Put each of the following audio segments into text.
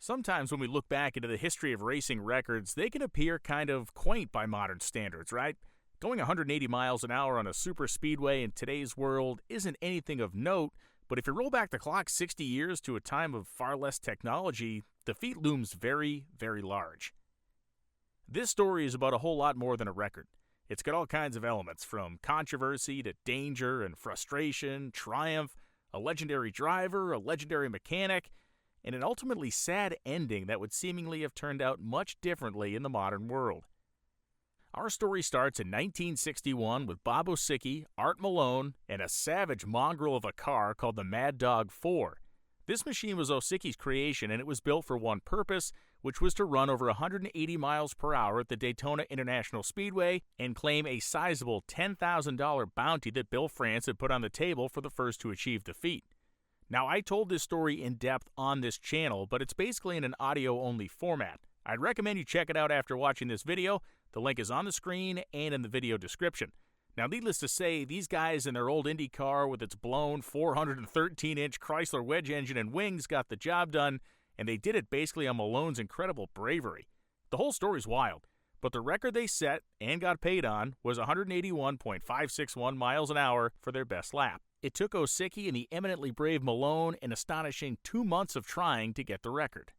Sometimes when we look back into the history of racing records, they can appear kind of quaint by modern standards, right? Going 180 miles an hour on a super speedway in today's world isn't anything of note, but if you roll back the clock 60 years to a time of far less technology, the feat looms very, very large. This story is about a whole lot more than a record. It's got all kinds of elements, from controversy to danger and frustration, triumph, a legendary driver, a legendary mechanic, and an ultimately sad ending that would seemingly have turned out much differently in the modern world. Our story starts in 1961 with Bob Osicki, Art Malone, and a savage mongrel of a car called the Mad Dog 4. This machine was Osicki's creation, and it was built for one purpose, which was to run over 180 miles per hour at the Daytona International Speedway and claim a sizable $10,000 bounty that Bill France had put on the table for the first to achieve the feat. Now, I told this story in depth on this channel, but it's basically in an audio-only format. I'd recommend you check it out after watching this video. The link is on the screen and in the video description. Now, needless to say, these guys in their old Indy car with its blown 413-inch Chrysler wedge engine and wings got the job done, and they did it basically on Malone's incredible bravery. The whole story's wild, but the record they set and got paid on was 181.561 miles an hour for their best lap. It took Osicki and the eminently brave Malone an astonishing 2 months of trying to get the record.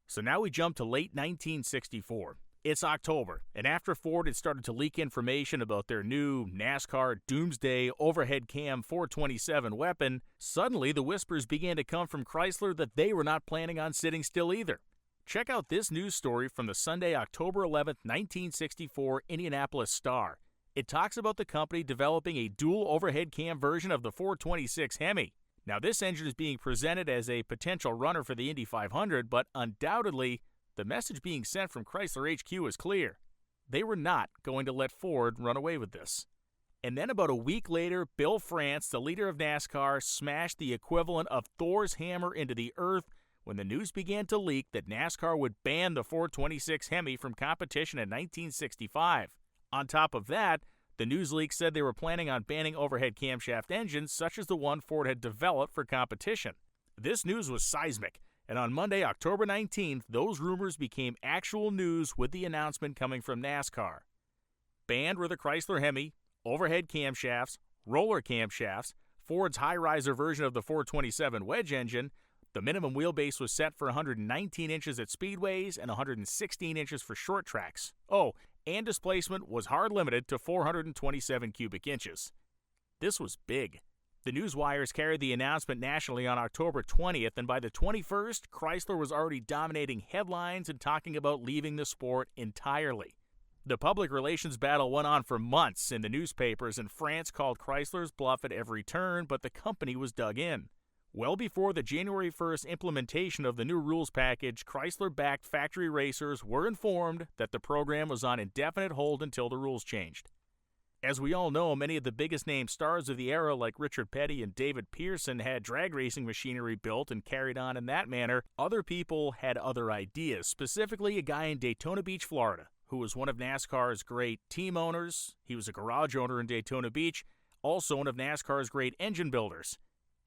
So now we jump to late 1964. It's October, and after Ford had started to leak information about their new NASCAR Doomsday overhead cam 427 weapon, suddenly the whispers began to come from Chrysler that they were not planning on sitting still either. Check out this news story from the Sunday, October 11, 1964 Indianapolis Star. It talks about the company developing a dual overhead cam version of the 426 Hemi. Now, this engine is being presented as a potential runner for the Indy 500, but undoubtedly, the message being sent from Chrysler HQ is clear. They were not going to let Ford run away with this. And then about a week later, Bill France, the leader of NASCAR, smashed the equivalent of Thor's hammer into the earth when the news began to leak that NASCAR would ban the 426 Hemi from competition in 1965. On top of that, the news leak said they were planning on banning overhead camshaft engines such as the one Ford had developed for competition. This news was seismic, and on Monday, October 19th, those rumors became actual news with the announcement coming from NASCAR. Banned were the Chrysler Hemi, overhead camshafts, roller camshafts, Ford's high-riser version of the 427 wedge engine. The minimum wheelbase was set for 119 inches at speedways and 116 inches for short tracks. Oh, and displacement was hard limited to 427 cubic inches. This was big. The news wires carried the announcement nationally on October 20th, and by the 21st, Chrysler was already dominating headlines and talking about leaving the sport entirely. The public relations battle went on for months in the newspapers, and France called Chrysler's bluff at every turn, but the company was dug in. Well before the January 1st implementation of the new rules package, Chrysler-backed factory racers were informed that the program was on indefinite hold until the rules changed. As we all know, many of the biggest name stars of the era like Richard Petty and David Pearson had drag racing machinery built and carried on in that manner. Other people had other ideas, specifically a guy in Daytona Beach, Florida, who was one of NASCAR's great team owners. He was a garage owner in Daytona Beach, also one of NASCAR's great engine builders.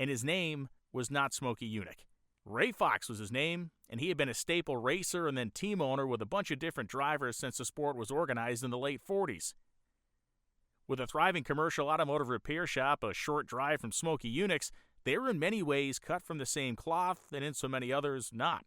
And his name was not Smokey Yunick. Ray Fox was his name, and he had been a staple racer and then team owner with a bunch of different drivers since the sport was organized in the late 40s. With a thriving commercial automotive repair shop a short drive from Smokey Yunick's, they were in many ways cut from the same cloth, and in so many others, not.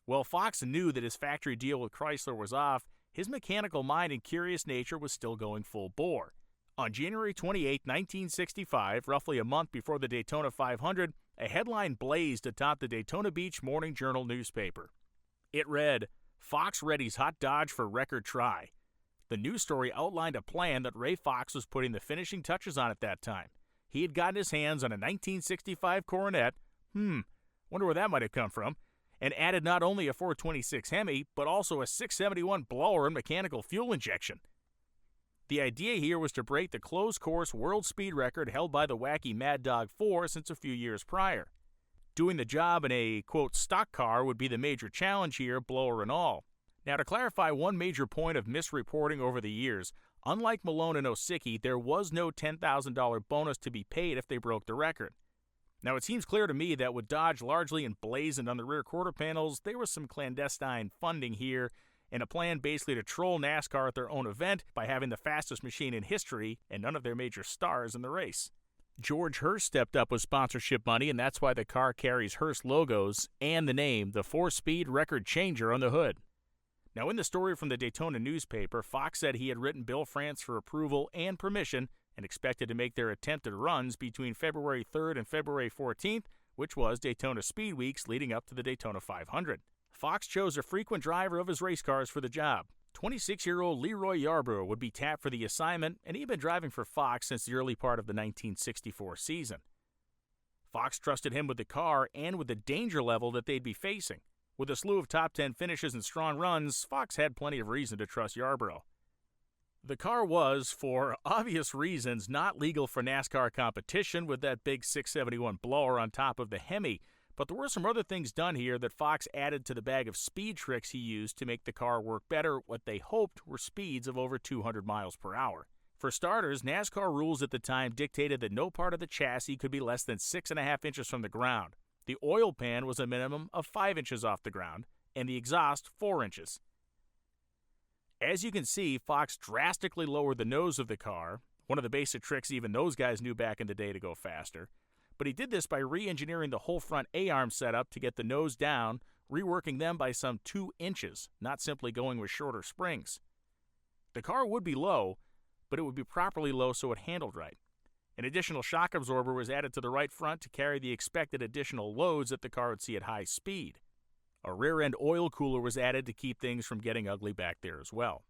Well, Fox knew that his factory deal with Chrysler was off. His mechanical mind and curious nature was still going full bore. On January 28, 1965, roughly a month before the Daytona 500, a headline blazed atop the Daytona Beach Morning Journal newspaper. It read, "Fox readies hot Dodge for record try." The news story outlined a plan that Ray Fox was putting the finishing touches on at that time. He had gotten his hands on a 1965 Coronet, wonder where that might have come from, and added not only a 426 Hemi, but also a 671 blower and mechanical fuel injection. The idea here was to break the closed-course world speed record held by the wacky Mad Dog 4 since a few years prior. Doing the job in a, quote, stock car would be the major challenge here, blower and all. Now, to clarify one major point of misreporting over the years, unlike Malone and Osicki, there was no $10,000 bonus to be paid if they broke the record. Now, it seems clear to me that with Dodge largely emblazoned on the rear quarter panels, there was some clandestine funding here and a plan basically to troll NASCAR at their own event by having the fastest machine in history and none of their major stars in the race. George Hurst stepped up with sponsorship money, and that's why the car carries Hurst logos and the name, the 4-speed record changer, on the hood. Now, in the story from the Daytona newspaper, Fox said he had written Bill France for approval and permission and expected to make their attempted runs between February 3rd and February 14th, which was Daytona Speed Weeks leading up to the Daytona 500. Fox chose a frequent driver of his race cars for the job. 26-year-old LeeRoy Yarbrough would be tapped for the assignment, and he'd been driving for Fox since the early part of the 1964 season. Fox trusted him with the car and with the danger level that they'd be facing. With a slew of top 10 finishes and strong runs, Fox had plenty of reason to trust Yarbrough. The car was, for obvious reasons, not legal for NASCAR competition with that big 671 blower on top of the Hemi, but there were some other things done here that Fox added to the bag of speed tricks he used to make the car work better what they hoped were speeds of over 200 miles per hour. For starters, NASCAR rules at the time dictated that no part of the chassis could be less than 6.5 inches from the ground. The oil pan was a minimum of 5 inches off the ground, and the exhaust 4 inches. As you can see, Fox drastically lowered the nose of the car, one of the basic tricks even those guys knew back in the day to go faster. But he did this by re-engineering the whole front A-arm setup to get the nose down, reworking them by some 2 inches, not simply going with shorter springs. The car would be low, but it would be properly low so it handled right. An additional shock absorber was added to the right front to carry the expected additional loads that the car would see at high speed. A rear-end oil cooler was added to keep things from getting ugly back there as well.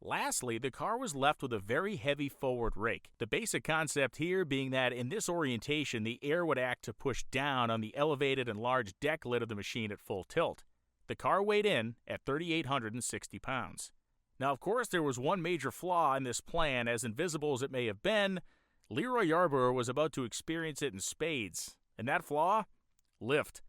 Lastly, the car was left with a very heavy forward rake. The basic concept here being that in this orientation, the air would act to push down on the elevated and large deck lid of the machine at full tilt. The car weighed in at 3,860 pounds. Now, of course, there was one major flaw in this plan. As invisible as it may have been, LeeRoy Yarbrough was about to experience it in spades. And that flaw? Lift.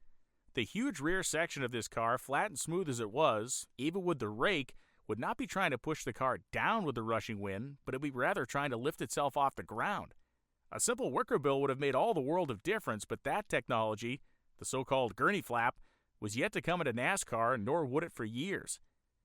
The huge rear section of this car, flat and smooth as it was, even with the rake, would not be trying to push the car down with the rushing wind, but it would be rather trying to lift itself off the ground. A simple wicker bill would have made all the world of difference, but that technology, the so-called gurney flap, was yet to come into NASCAR, nor would it for years.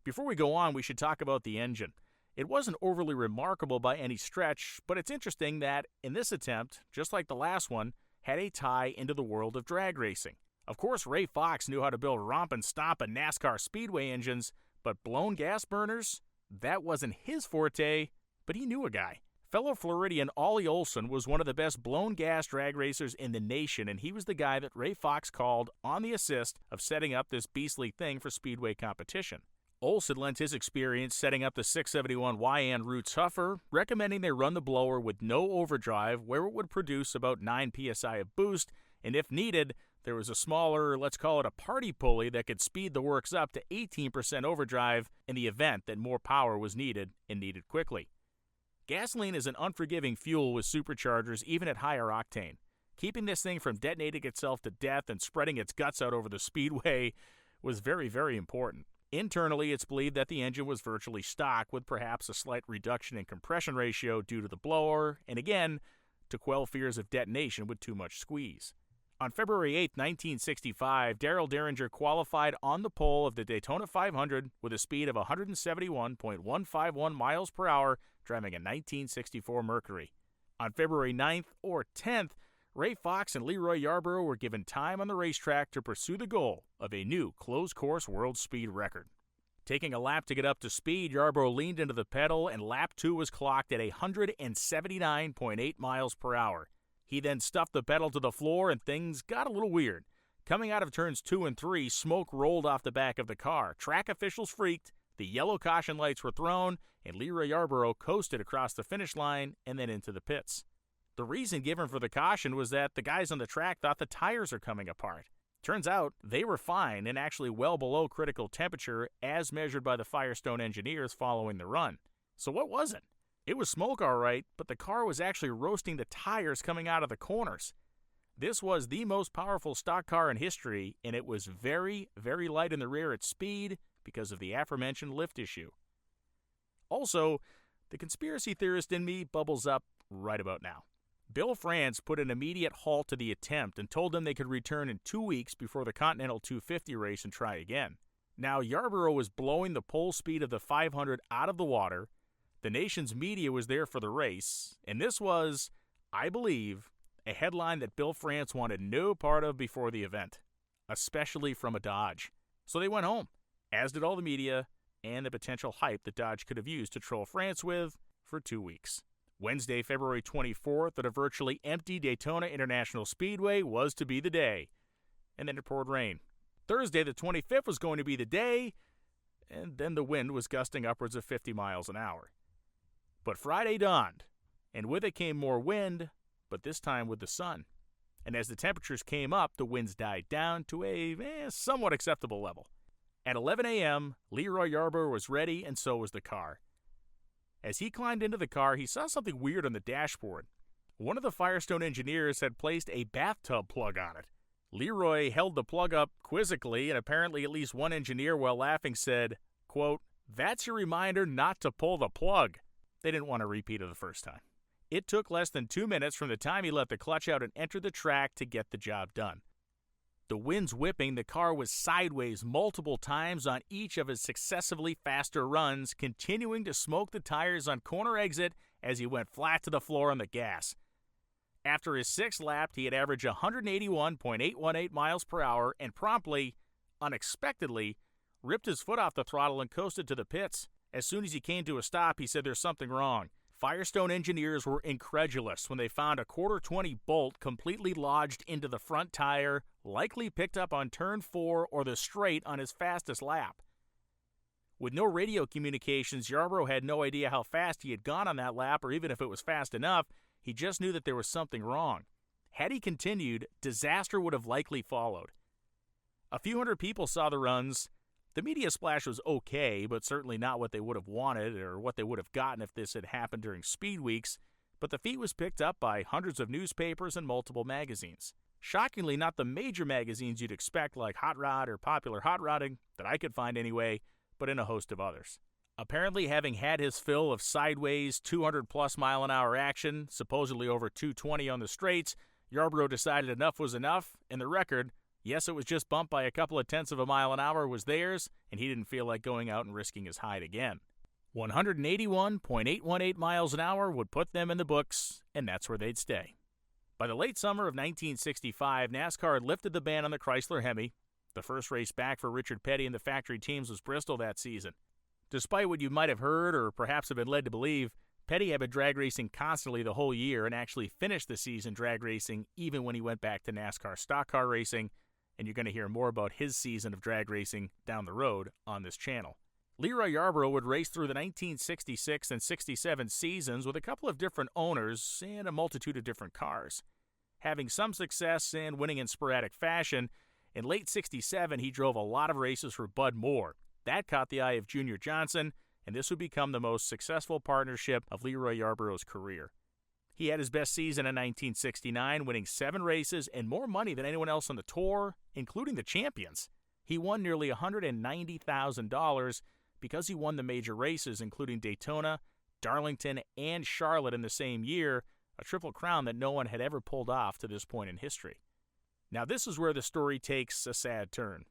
Before we go on, we should talk about the engine. It wasn't overly remarkable by any stretch, but it's interesting that, in this attempt, just like the last one, had a tie into the world of drag racing. Of course, Ray Fox knew how to build rompin' stompin' NASCAR speedway engines, but blown gas burners? That wasn't his forte, but he knew a guy. Fellow Floridian Ollie Olson was one of the best blown gas drag racers in the nation, and he was the guy that Ray Fox called on the assist of setting up this beastly thing for speedway competition. Olson lent his experience setting up the 671 YN Roots Huffer, recommending they run the blower with no overdrive where it would produce about 9 psi of boost, and if needed, there was a smaller, let's call it a party pulley, that could speed the works up to 18% overdrive in the event that more power was needed and needed quickly. Gasoline is an unforgiving fuel with superchargers even at higher octane. Keeping this thing from detonating itself to death and spreading its guts out over the speedway was very, very important. Internally, it's believed that the engine was virtually stock, with perhaps a slight reduction in compression ratio due to the blower, and again, to quell fears of detonation with too much squeeze. On February 8, 1965, Darrell Derringer qualified on the pole of the Daytona 500 with a speed of 171.151 miles per hour, driving a 1964 Mercury. On February 9th or 10th, Ray Fox and LeeRoy Yarbrough were given time on the racetrack to pursue the goal of a new closed-course world speed record. Taking a lap to get up to speed, Yarbrough leaned into the pedal, and lap 2 was clocked at 179.8 miles per hour. He then stuffed the pedal to the floor, and things got a little weird. Coming out of turns 2 and 3, smoke rolled off the back of the car. Track officials freaked, the yellow caution lights were thrown, and LeeRoy Yarbrough coasted across the finish line and then into the pits. The reason given for the caution was that the guys on the track thought the tires are coming apart. Turns out they were fine and actually well below critical temperature as measured by the Firestone engineers following the run. So what was it? It was smoke all right, but the car was actually roasting the tires coming out of the corners. This was the most powerful stock car in history, and it was very, very light in the rear at speed because of the aforementioned lift issue. Also, the conspiracy theorist in me bubbles up right about now. Bill France put an immediate halt to the attempt and told them they could return in 2 weeks before the Continental 250 race and try again. Now, Yarbrough was blowing the pole speed of the 500 out of the water. The nation's media was there for the race, and this was, I believe, a headline that Bill France wanted no part of before the event, especially from a Dodge. So they went home, as did all the media and the potential hype that Dodge could have used to troll France with for 2 weeks. Wednesday, February 24th, at a virtually empty Daytona International Speedway was to be the day, and then it poured rain. Thursday, the 25th, was going to be the day, and then the wind was gusting upwards of 50 miles an hour. But Friday dawned, and with it came more wind, but this time with the sun. And as the temperatures came up, the winds died down to a somewhat acceptable level. At 11 a.m., LeeRoy Yarbrough was ready, and so was the car. As he climbed into the car, he saw something weird on the dashboard. One of the Firestone engineers had placed a bathtub plug on it. LeeRoy held the plug up quizzically, and apparently at least one engineer, while laughing, said, quote, "That's your reminder not to pull the plug." They didn't want a repeat of the first time. It took less than 2 minutes from the time he let the clutch out and entered the track to get the job done. The wind's whipping, the car was sideways multiple times on each of his successively faster runs, continuing to smoke the tires on corner exit as he went flat to the floor on the gas. After his sixth lap, he had averaged 181.818 miles per hour and promptly, unexpectedly, ripped his foot off the throttle and coasted to the pits. As soon as he came to a stop, he said there's something wrong. Firestone engineers were incredulous when they found a .20 bolt completely lodged into the front tire, likely picked up on turn 4 or the straight on his fastest lap. With no radio communications, Yarbrough had no idea how fast he had gone on that lap or even if it was fast enough. He just knew that there was something wrong. Had he continued, disaster would have likely followed. A few hundred people saw the runs. The media splash was okay, but certainly not what they would have wanted or what they would have gotten if this had happened during speed weeks, but the feat was picked up by hundreds of newspapers and multiple magazines. Shockingly, not the major magazines you'd expect like Hot Rod or Popular Hot Rodding, that I could find anyway, but in a host of others. Apparently, having had his fill of sideways 200-plus mile-an-hour action, supposedly over 220 on the straights, Yarbrough decided enough was enough, and the record, yes, it was just bumped by a couple of tenths of a mile an hour, was theirs, and he didn't feel like going out and risking his hide again. 181.818 miles an hour would put them in the books, and that's where they'd stay. By the late summer of 1965, NASCAR had lifted the ban on the Chrysler Hemi. The first race back for Richard Petty and the factory teams was Bristol that season. Despite what you might have heard or perhaps have been led to believe, Petty had been drag racing constantly the whole year and actually finished the season drag racing even when he went back to NASCAR stock car racing, and you're going to hear more about his season of drag racing down the road on this channel. LeeRoy Yarbrough would race through the 1966 and 67 seasons with a couple of different owners and a multitude of different cars. Having some success and winning in sporadic fashion, in late 67 he drove a lot of races for Bud Moore. That caught the eye of Junior Johnson, and this would become the most successful partnership of LeeRoy Yarbrough's career. He had his best season in 1969, winning 7 races and more money than anyone else on the tour, including the champions. He won nearly $190,000 because he won the major races, including Daytona, Darlington, and Charlotte in the same year, a triple crown that no one had ever pulled off to this point in history. Now, this is where the story takes a sad turn.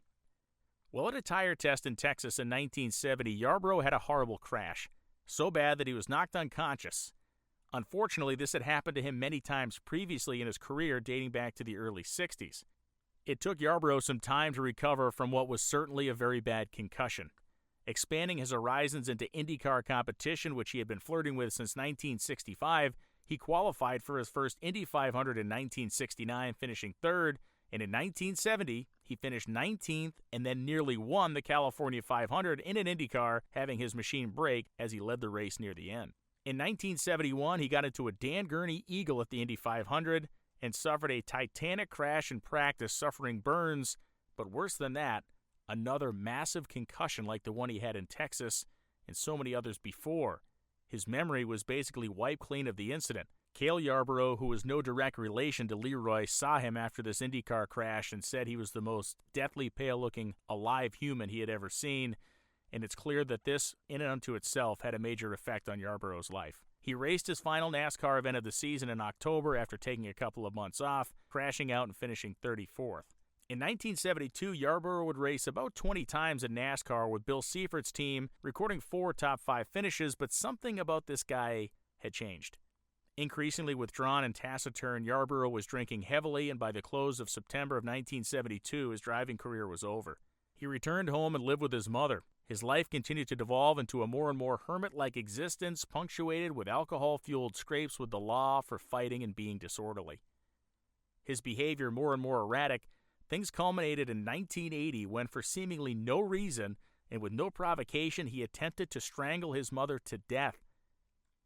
Well, at a tire test in Texas in 1970, Yarbrough had a horrible crash, so bad that he was knocked unconscious. Unfortunately, this had happened to him many times previously in his career, dating back to the early 60s. It took Yarbrough some time to recover from what was certainly a very bad concussion. Expanding his horizons into IndyCar competition, which he had been flirting with since 1965, he qualified for his first Indy 500 in 1969, finishing third, and in 1970, he finished 19th and then nearly won the California 500 in an IndyCar, having his machine break as he led the race near the end. In 1971, he got into a Dan Gurney Eagle at the Indy 500 and suffered a titanic crash in practice, suffering burns, but worse than that, another massive concussion like the one he had in Texas and so many others before. His memory was basically wiped clean of the incident. Cale Yarbrough, who was no direct relation to LeeRoy, saw him after this IndyCar crash and said he was the most deathly pale-looking alive human he had ever seen, and it's clear that this, in and unto itself, had a major effect on Yarbrough's life. He raced his final NASCAR event of the season in October after taking a couple of months off, crashing out and finishing 34th. In 1972, Yarbrough would race about 20 times in NASCAR with Bill Seifert's team, recording 4 top 5 finishes, but something about this guy had changed. Increasingly withdrawn and taciturn, Yarbrough was drinking heavily, and by the close of September of 1972, his driving career was over. He returned home and lived with his mother. His life continued to devolve into a more and more hermit-like existence, punctuated with alcohol-fueled scrapes with the law for fighting and being disorderly. His behavior more and more erratic, things culminated in 1980 when, for seemingly no reason and with no provocation, he attempted to strangle his mother to death.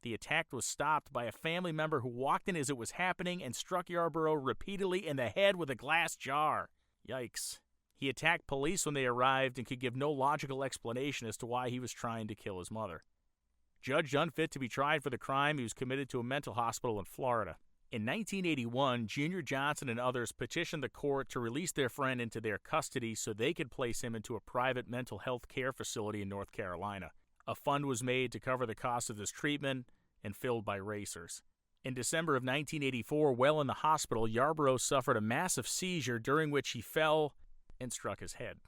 The attack was stopped by a family member who walked in as it was happening and struck Yarbrough repeatedly in the head with a glass jar. Yikes. He attacked police when they arrived and could give no logical explanation as to why he was trying to kill his mother. Judged unfit to be tried for the crime, he was committed to a mental hospital in Florida. In 1981, Junior Johnson and others petitioned the court to release their friend into their custody so they could place him into a private mental health care facility in North Carolina. A fund was made to cover the cost of this treatment and filled by racers. In December of 1984, while in the hospital, Yarbrough suffered a massive seizure during which he fell and struck his head.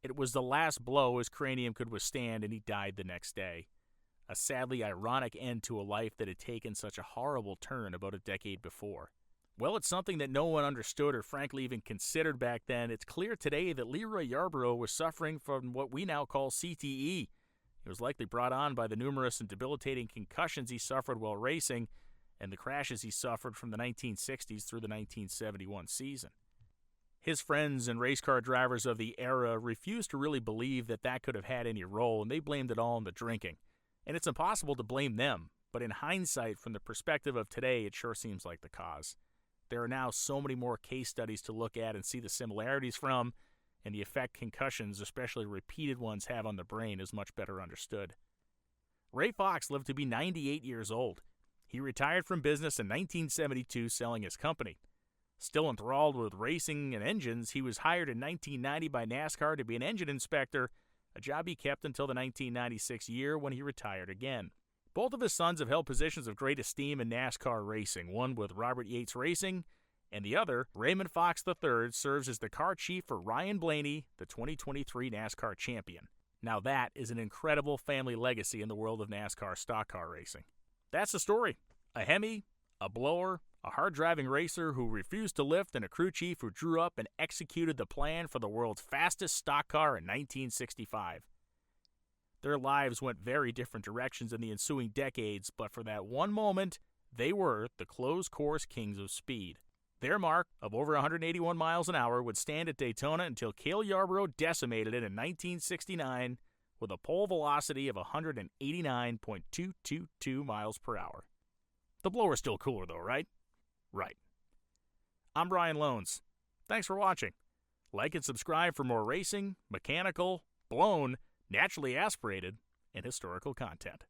It was the last blow his cranium could withstand, and he died the next day. A sadly ironic end to a life that had taken such a horrible turn about a decade before. Well, it's something that no one understood or frankly even considered back then. It's clear today that LeeRoy Yarbrough was suffering from what we now call CTE. It was likely brought on by the numerous and debilitating concussions he suffered while racing and the crashes he suffered from the 1960s through the 1971 season. His friends and race car drivers of the era refused to really believe that that could have had any role, and they blamed it all on the drinking. And it's impossible to blame them, but in hindsight, from the perspective of today, it sure seems like the cause. There are now so many more case studies to look at and see the similarities from, and the effect concussions, especially repeated ones, have on the brain is much better understood. Ray Fox lived to be 98 years old. He retired from business in 1972, selling his company. Still enthralled with racing and engines, he was hired in 1990 by NASCAR to be an engine inspector, a job he kept until the 1996 year when he retired again. Both of his sons have held positions of great esteem in NASCAR racing, one with Robert Yates Racing, and the other, Raymond Fox III, serves as the car chief for Ryan Blaney, the 2023 NASCAR champion. Now that is an incredible family legacy in the world of NASCAR stock car racing. That's the story. A Hemi, a blower, a hard-driving racer who refused to lift, and a crew chief who drew up and executed the plan for the world's fastest stock car in 1965. Their lives went very different directions in the ensuing decades, but for that one moment, they were the closed-course kings of speed. Their mark of over 181 miles an hour would stand at Daytona until Cale Yarbrough decimated it in 1969 with a pole velocity of 189.222 miles per hour. The blower's still cooler though, right? Right. I'm Brian Loans. Thanks for watching. Like and subscribe for more racing, mechanical, blown, naturally aspirated, and historical content.